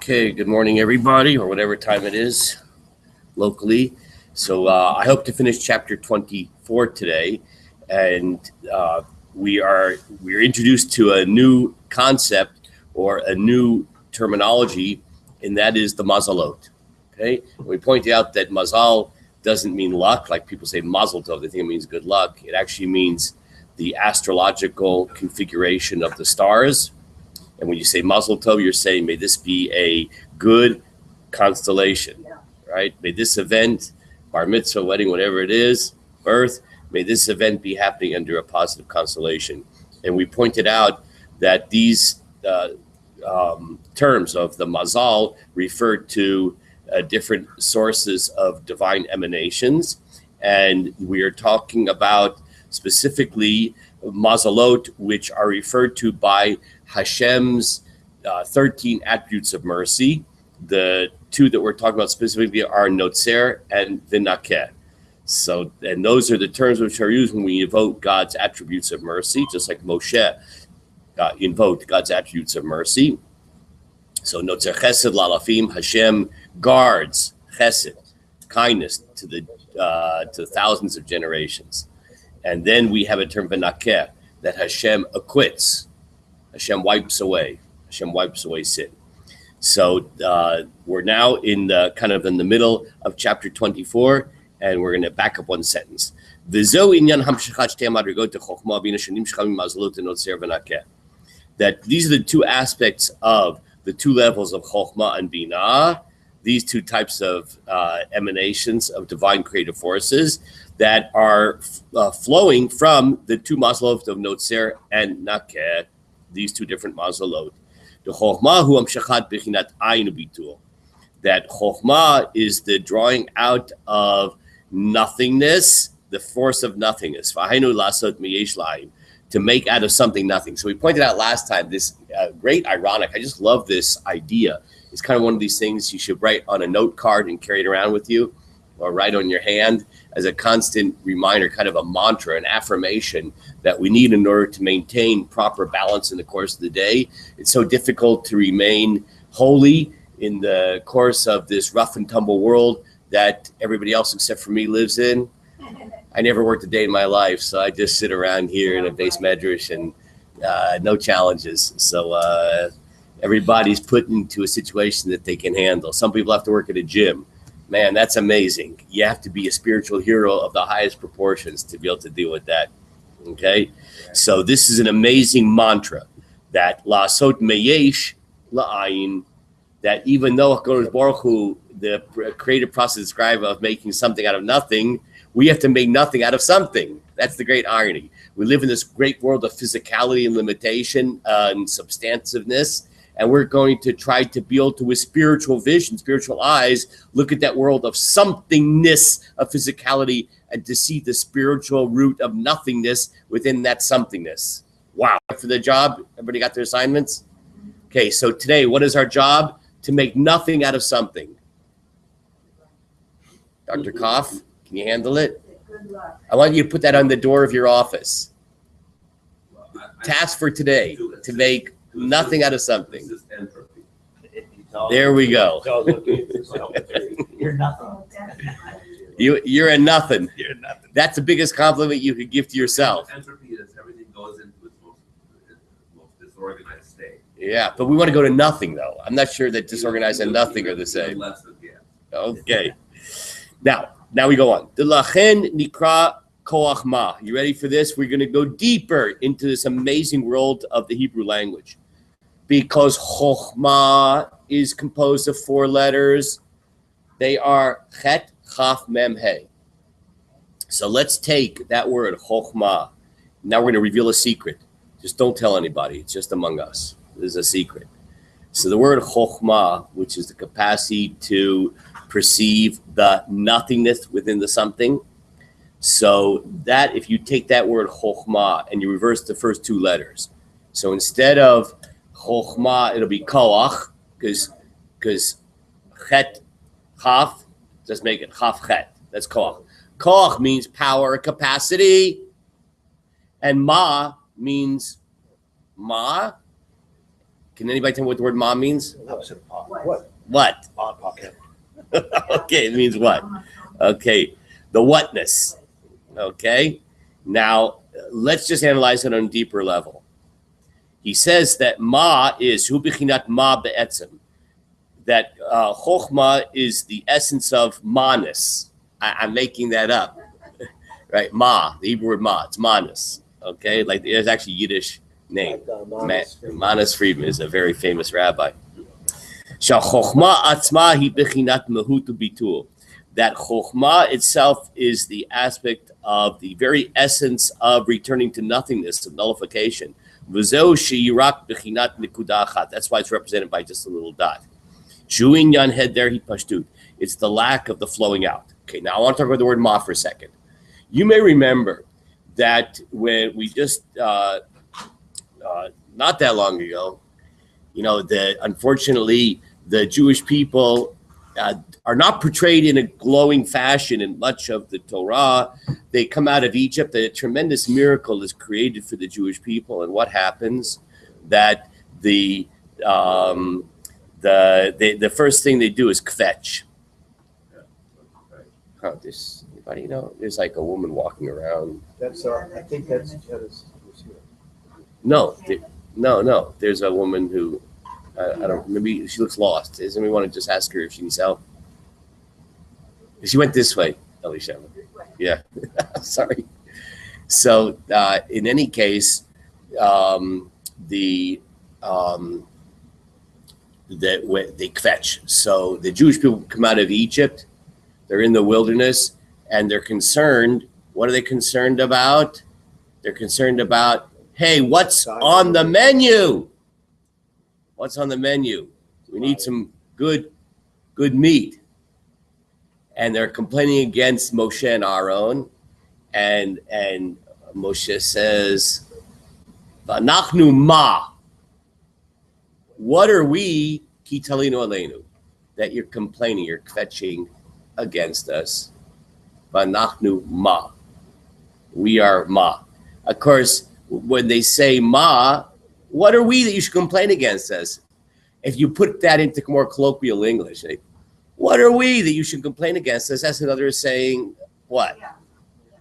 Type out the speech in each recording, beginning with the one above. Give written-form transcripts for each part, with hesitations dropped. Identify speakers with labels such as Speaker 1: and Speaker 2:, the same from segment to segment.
Speaker 1: Okay, good morning, everybody, or whatever time it is locally. So I hope to finish chapter 24 today, and we're introduced to a new concept or a new terminology, and that is the mazalot. Okay, we point out that mazal doesn't mean luck, like people say mazel tov. They think it means good luck. It actually means the astrological configuration of the stars. And when you say mazel tov, you're saying, may this be a good constellation, right? May this event, bar mitzvah, wedding, whatever it is, birth, may this event be happening under a positive constellation. And we pointed out that these terms of the mazal refer to different sources of divine emanations. And we are talking about specifically mazalot, which are referred to by Hashem's 13 attributes of mercy. The two that we're talking about specifically are Notzer and Vinakeh. So, and those are the terms which are used when we invoke God's attributes of mercy, just like Moshe invoked God's attributes of mercy. So, Notzer Chesed Lalafim, Hashem guards Chesed, kindness to the thousands of generations. And then we have a term Vinakeh, that Hashem acquits. Hashem wipes away. Hashem wipes away sin. So we're now in the middle of chapter 24, and we're going to back up one sentence. That these are the two aspects of the two levels of Chokhmah and Binah, these two types of emanations of divine creative forces that are flowing from the two mazalot of Notzer and Nakeh, these two different mazalot. The Chokhmah hu amshachat bechinat ayin ubitul. That Chokhmah is the drawing out of nothingness, the force of nothingness. V'hainu lasot miyesh laim, to make out of something nothing. So we pointed out last time this great ironic. I just love this idea. It's kind of one of these things you should write on a note card and carry it around with you, or write on your hand as a constant reminder, kind of a mantra, an affirmation that we need in order to maintain proper balance in the course of the day. It's so difficult to remain holy in the course of this rough and tumble world that everybody else except for me lives in. I never worked a day in my life, so I just sit around here in a base medrash and no challenges. So everybody's put into a situation that they can handle. Some people have to work at a gym. Man, that's amazing. You have to be a spiritual hero of the highest proportions to be able to deal with that. Okay? So this is an amazing mantra that la'asot meyesh la'ayin, that even though HaKadosh Baruch Hu, the creative process described of making something out of nothing, we have to make nothing out of something. That's the great irony. We live in this great world of physicality and limitation and substantiveness. And we're going to try to be able to, with spiritual vision, spiritual eyes, look at that world of somethingness, of physicality, and to see the spiritual root of nothingness within that somethingness. Wow. For the job, everybody got their assignments? Okay, so today, what is our job? To make nothing out of something. Dr. Koff, can you handle it?
Speaker 2: Good luck.
Speaker 1: I want you to put that on the door of your office. Task for today, to make nothing out of something. There we go.
Speaker 3: You're nothing.
Speaker 1: You're a nothing.
Speaker 3: You're nothing.
Speaker 1: That's the biggest compliment you could give to yourself.
Speaker 4: Entropy is everything goes into its most disorganized state.
Speaker 1: Yeah, but we want to go to nothing, though. I'm not sure that disorganized and nothing are the same. Okay. Now we go on. Delachen nikra koach ma. You ready for this? We're going to go deeper into this amazing world of the Hebrew language. Because chokhmah is composed of four letters. They are chet, chaf, mem, he. So let's take that word, chokhmah. Now we're going to reveal a secret. Just don't tell anybody. It's just among us. This is a secret. So the word chokhmah, which is the capacity to perceive the nothingness within the something. So that, if you take that word chokhmah and you reverse the first two letters. So instead of chokhmah, it'll be koach, because chet, chaf, just make it chaf chet. That's koach. Koach means power, capacity, and ma means Can anybody tell me what the word ma means?
Speaker 3: What?
Speaker 1: What? Okay, it means what? Okay, the whatness. Okay, now let's just analyze it on a deeper level. He says that ma is hu bichinat ma be'etzem, that chokhmah is the essence of manus. I'm making that up, right? Ma, the Hebrew word ma, it's manus. Okay, like there's actually Yiddish name. Manus Friedman is a very famous rabbi. That chokhmah itself is the aspect of the very essence of returning to nothingness, of nullification. That's why it's represented by just a little dot. It's the lack of the flowing out. Okay, now I want to talk about the word ma for a second. You may remember that when we just not that long ago, unfortunately the Jewish people are not portrayed in a glowing fashion in much of the Torah. They come out of Egypt. A tremendous miracle is created for the Jewish people, and what happens? That the first thing they do is kvetch. Does anybody know? There's like a woman walking around.
Speaker 3: That's I think that's
Speaker 1: No. There's a woman who I don't. Maybe she looks lost. Does anybody want to just ask her if she needs help? She went this way, Elisha. Yeah. Sorry. So in any case, they kvetch. So the Jewish people come out of Egypt. They're in the wilderness, and they're concerned. What are they concerned about? They're concerned about, hey, what's on the menu? What's on the menu? We need some good meat. And they're complaining against Moshe and Aaron. And Moshe says, V'anachnu ma. What are we, ki talinu aleinu, that you're complaining, you're kvetching against us? V'anachnu ma. We are ma. Of course, when they say ma, what are we that you should complain against us? If you put that into more colloquial English, what are we that you should complain against us? That's another saying, what?
Speaker 2: Yeah.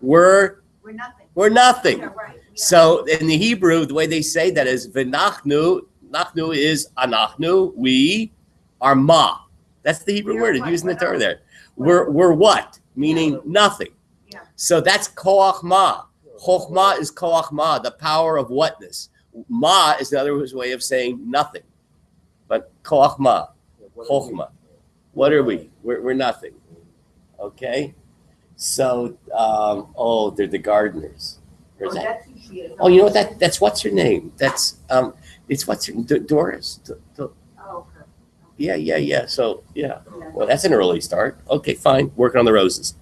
Speaker 1: We're
Speaker 2: nothing.
Speaker 1: We're nothing.
Speaker 2: Yeah, right. Yeah.
Speaker 1: So in the Hebrew, the way they say that is v'nachnu. Nachnu is anachnu. We are ma. That's the Hebrew word. It's used in the Torah there. We're what? Meaning nothing.
Speaker 2: Yeah.
Speaker 1: So that's koach ma. Chokhmah is koach ma, the power of whatness. Ma is another way of saying nothing. But koach ma, chokhmah. What are we? We're nothing. Okay? So, they're the gardeners. Where's that?
Speaker 2: That's who she is.
Speaker 1: Oh, you know what? That's what's her name? That's it's what's her Doris.
Speaker 2: Oh, okay.
Speaker 1: Yeah. So yeah. Well, that's an early start. Okay, fine. Working on the roses.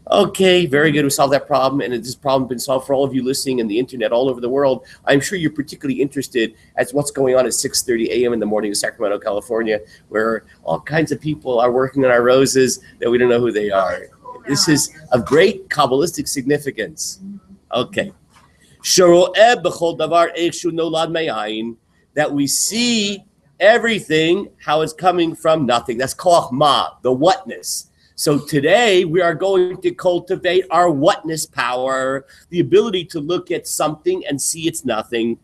Speaker 1: Okay, very good. We solved that problem, and this problem has been solved for all of you listening in the internet all over the world. I'm sure you're particularly interested as what's going on at 6:30 a.m. in the morning in Sacramento, California, where all kinds of people are working on our roses that we don't know who they are. This is of great Kabbalistic significance. Okay. That we see everything, how it's coming from nothing. That's koach ma, the whatness. So today we are going to cultivate our whatness power, the ability to look at something and see it's nothing.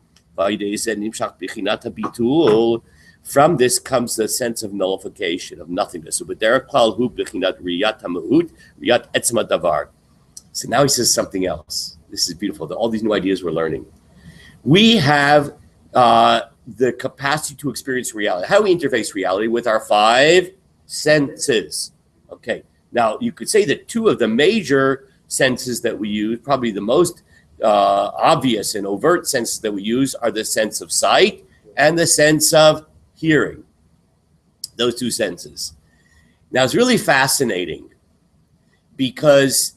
Speaker 1: From this comes the sense of nullification, of nothingness. So now he says something else. This is beautiful. All these new ideas we're learning. We have the capacity to experience reality. How do we interface reality? With our five senses. Okay, now you could say that two of the major senses that we use, probably the most obvious and overt senses that we use, are the sense of sight and the sense of hearing. Those two senses. Now it's really fascinating because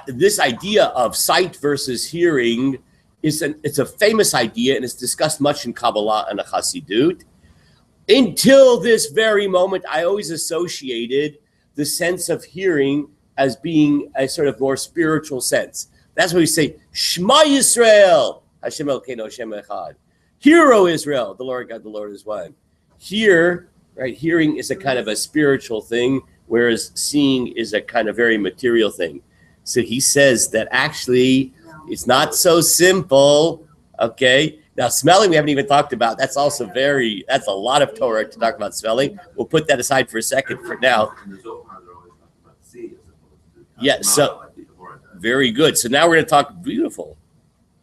Speaker 1: this idea of sight versus hearing it's a famous idea, and it's discussed much in Kabbalah and the Chassidut. Until this very moment, I always associated the sense of hearing as being a sort of more spiritual sense. That's why we say, Shema Yisrael, Hashem Elokeinu Hashem Echad. Hear, O Israel, the Lord God, the Lord is one. Hear, right? Hearing is a kind of a spiritual thing, whereas seeing is a kind of very material thing. So he says that actually it's not so simple. Okay. Now smelling we haven't even talked about. That's also that's a lot of Torah to talk about smelling. We'll put that aside for a second for now. Yeah, so very good. So now we're going to talk beautiful.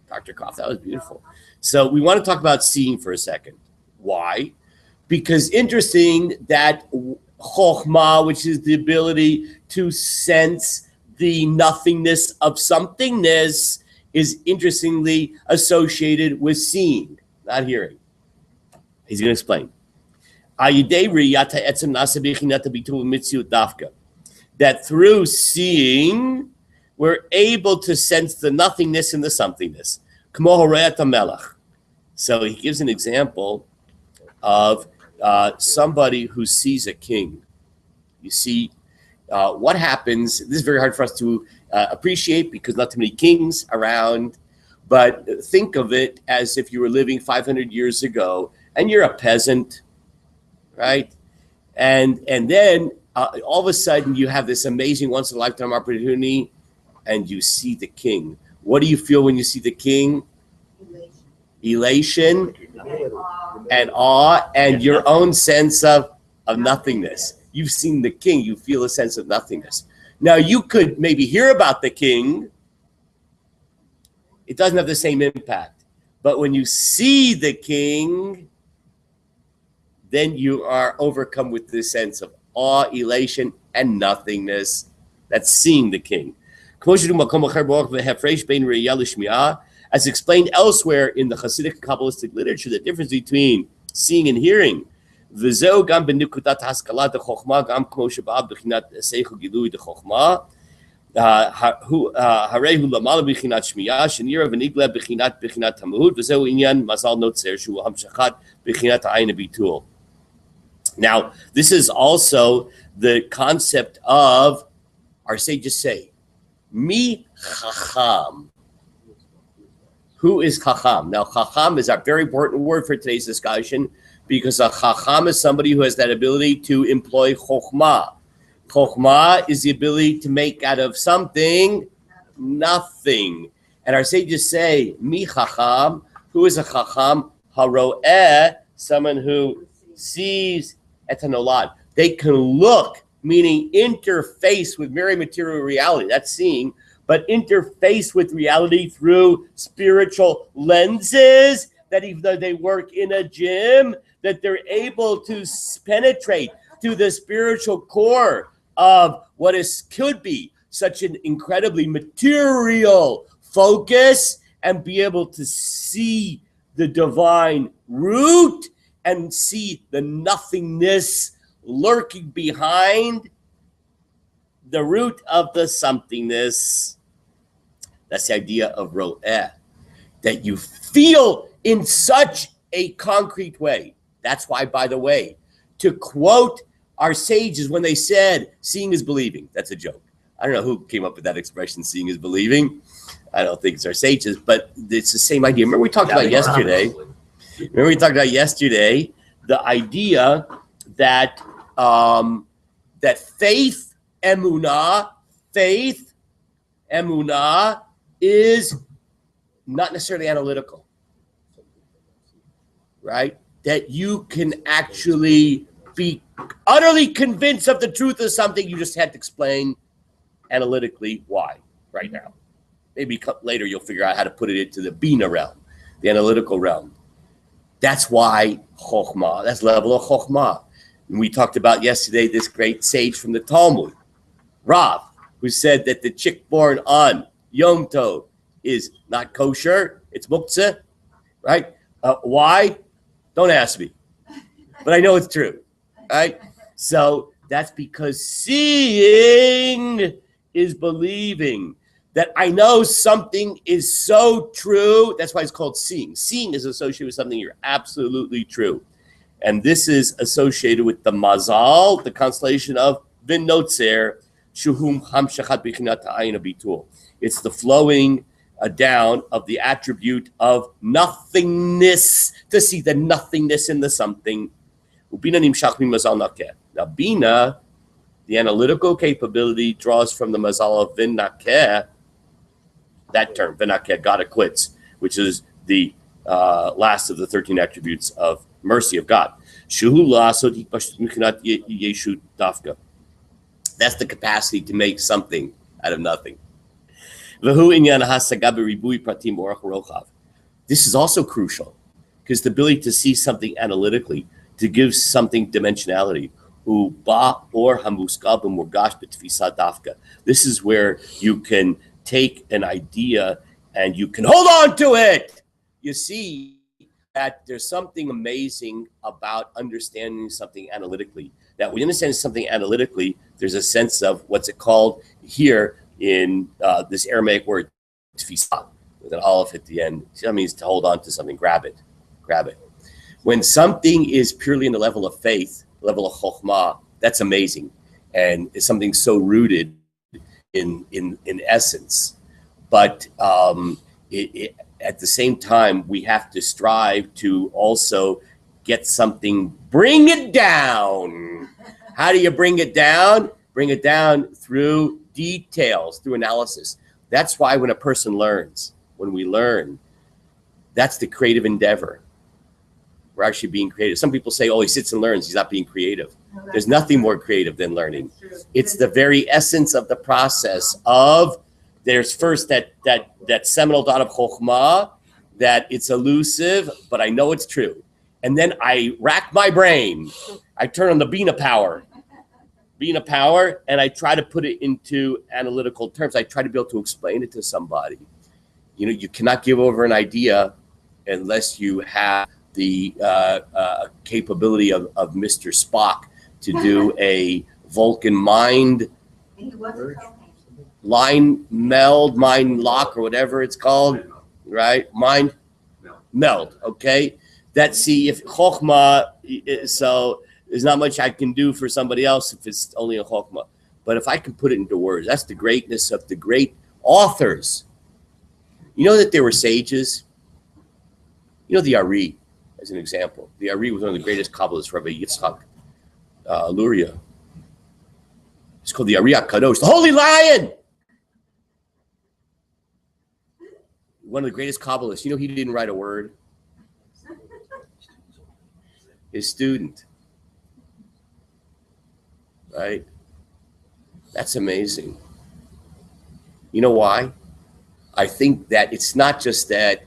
Speaker 1: Dr. Koff, that was beautiful. So we want to talk about seeing for a second. Why? Because interesting that chokhmah, which is the ability to sense the nothingness of somethingness, is interestingly associated with seeing, not hearing. He's going to explain. That through seeing, we're able to sense the nothingness and the somethingness. So he gives an example of somebody who sees a king. You see, what happens, this is very hard for us to appreciate because not too many kings around, but think of it as if you were living 500 years ago and you're a peasant, right? And then all of a sudden you have this amazing once-in-a-lifetime opportunity and you see the king. What do you feel when you see the king? Elation and awe and your own sense of nothingness. You've seen the king, you feel a sense of nothingness. Now you could maybe hear about the king. It doesn't have the same impact. But when you see the king, then you are overcome with this sense of awe, elation, and nothingness. That's seeing the king. As explained elsewhere in the Hasidic Kabbalistic literature, the difference between seeing and hearing. וזהו גם בנקודת השכלת החוכמה, גם כמו שבאה בחינת שכל גילוי דחוכמה, הרי הוא למעלה בחינת שמיעה, שנראה ונגלה בחינת המהות, וזהו עניין מזל נוצר, שהוא המשכת בחינת העין הביטול. Now, this is also the concept of, our sages say, mi chacham. Who is chacham? Now, chacham is a very important word for today's discussion, because a chacham is somebody who has that ability to employ chokhmah. Chokhmah is the ability to make out of something nothing. And our sages say, mi chacham, who is a chacham? Haro'eh, someone who sees et hanolad. They can look, meaning interface with very material reality. That's seeing, but interface with reality through spiritual lenses, that even though they work in a gym, that they're able to penetrate to the spiritual core of what could be such an incredibly material focus and be able to see the divine root and see the nothingness lurking behind the root of the somethingness. That's the idea of ro'eh, that you feel in such a concrete way. That's why, by the way, to quote our sages when they said, seeing is believing. That's a joke. I don't know who came up with that expression, seeing is believing. I don't think it's our sages, but it's the same idea. Remember we talked about yesterday? The idea that that faith, emunah, is not necessarily analytical, right? That you can actually be utterly convinced of the truth of something. You just had to explain analytically why right now. Maybe later you'll figure out how to put it into the Bina realm, the analytical realm. That's why Chokhmah, that's the level of Chokhmah. And we talked about yesterday this great sage from the Talmud, Rav, who said that the chick born on Yom Tov is not kosher, it's muktzah, right? Why? Don't ask me. But I know it's true, right? So that's because seeing is believing. That I know something is so true. That's why it's called seeing. Seeing is associated with something you're absolutely true. And this is associated with the mazal, the constellation of Bin Notzer, Shuhum Hamshachat Bichinat Ayin Abitul. It's the flowing down of the attribute of nothingness, to see the nothingness in the something. Now, Bina, the analytical capability, draws from the mazal of Vinakeh, that term, Vinakeh, God acquits, which is the last of the 13 attributes of mercy of God. That's the capacity to make something out of nothing. This is also crucial, because the ability to see something analytically, to give something dimensionality. This is where you can take an idea and you can hold on to it. You see that there's something amazing about understanding something analytically. That when you understand something analytically, there's a sense of what's it called here in this Aramaic word, tfisa, with an aleph at the end. That means to hold on to something, grab it. When something is purely in the level of faith, level of chokhmah, that's amazing. And it's something so rooted in essence. But at the same time, we have to strive to also get something, bring it down. How do you bring it down? Bring it down through details, through analysis. That's why when a person learns, when we learn, that's the creative endeavor. We're actually being creative. Some people say, oh, he sits and learns, he's not being creative. There's nothing more creative than learning. It's the very essence of the process of, there's first that seminal dot of chokhmah, that it's elusive, but I know it's true. And then I rack my brain. I turn on the Bina power, and I try to put it into analytical terms. I try to be able to explain it to somebody. You know, you cannot give over an idea unless you have the capability of Mr. Spock to do a Vulcan mind line meld, mind lock, or whatever it's called, right? Mind meld, okay? That, see, if chokhmah, so there's not much I can do for somebody else if it's only a chokhmah. But if I can put it into words, that's the greatness of the great authors. You know that there were sages? You know the Ari, as an example. The Ari was one of the greatest Kabbalists, Rabbi Yitzchak Luria. It's called the Ari HaKadosh, the Holy Lion. One of the greatest Kabbalists. You know he didn't write a word? His student. Right? That's amazing. You know why? I think that it's not just that,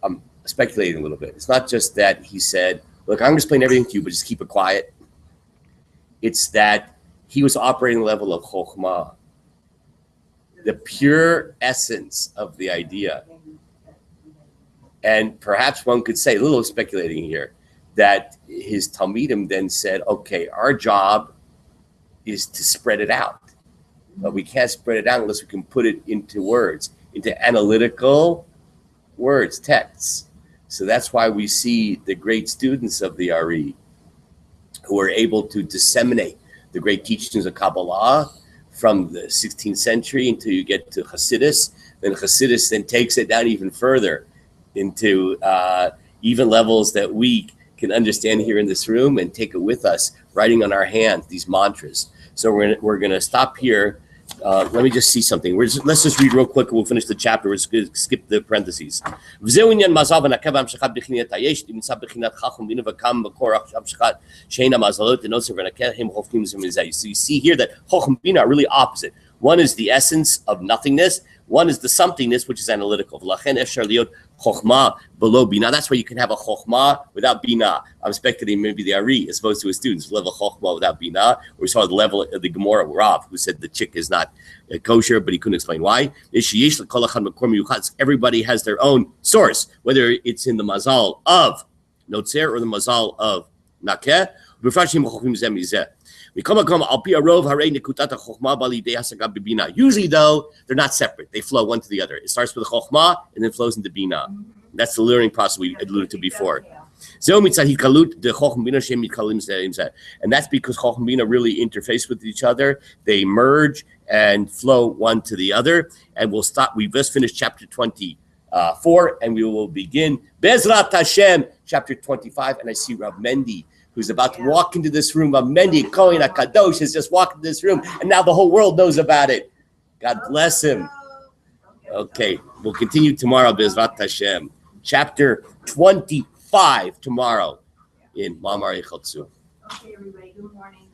Speaker 1: I'm speculating a little bit. It's not just that he said, look, I'm going to explain everything to you, but just keep it quiet. It's that he was operating the level of chokhmah, the pure essence of the idea. And perhaps one could say, a little speculating here, that his Talmidim then said, okay, our job is to spread it out. But we can't spread it out unless we can put it into words, into analytical words, texts. So that's why we see the great students of the Ari who are able to disseminate the great teachings of Kabbalah from the 16th century until you get to Chassidus. Then Chassidus then takes it down even further into even levels that we can understand here in this room and take it with us, writing on our hands these mantras. So we're gonna stop here. Let me just see something. Let's just read real quick and we'll finish the chapter. We're just going to skip the parentheses. So you see here that Choch and Bina are really opposite. One is the essence of nothingness. One is the somethingness, which is analytical. Chokhmah below Bina. That's why you can have a Chokhmah without Bina. I'm speculating maybe the Ari, as opposed to his students, level Chokhmah without Bina. We saw the level of the Gemara Rav, who said the chick is not kosher, but he couldn't explain why. Everybody has their own source, whether it's in the Mazal of Notzer or the Mazal of Nakeh. Usually, though, they're not separate. They flow one to the other. It starts with the Chokhmah and then flows into Bina. That's the learning process we alluded to before. And that's because Chochmah and Bina really interface with each other. They merge and flow one to the other. And we'll stop. We just finished chapter 24, and we will begin Bezrat Hashem, chapter 25. And I see Rav Mendy, who's about to walk into this room. Rav Mendy, Kohen HaKadosh, has just walked into this room, and now the whole world knows about it. God bless him. Okay, we'll continue tomorrow, Bezrat Hashem. Chapter 25 tomorrow in Mamar Echotzu.
Speaker 2: Okay, everybody, good morning.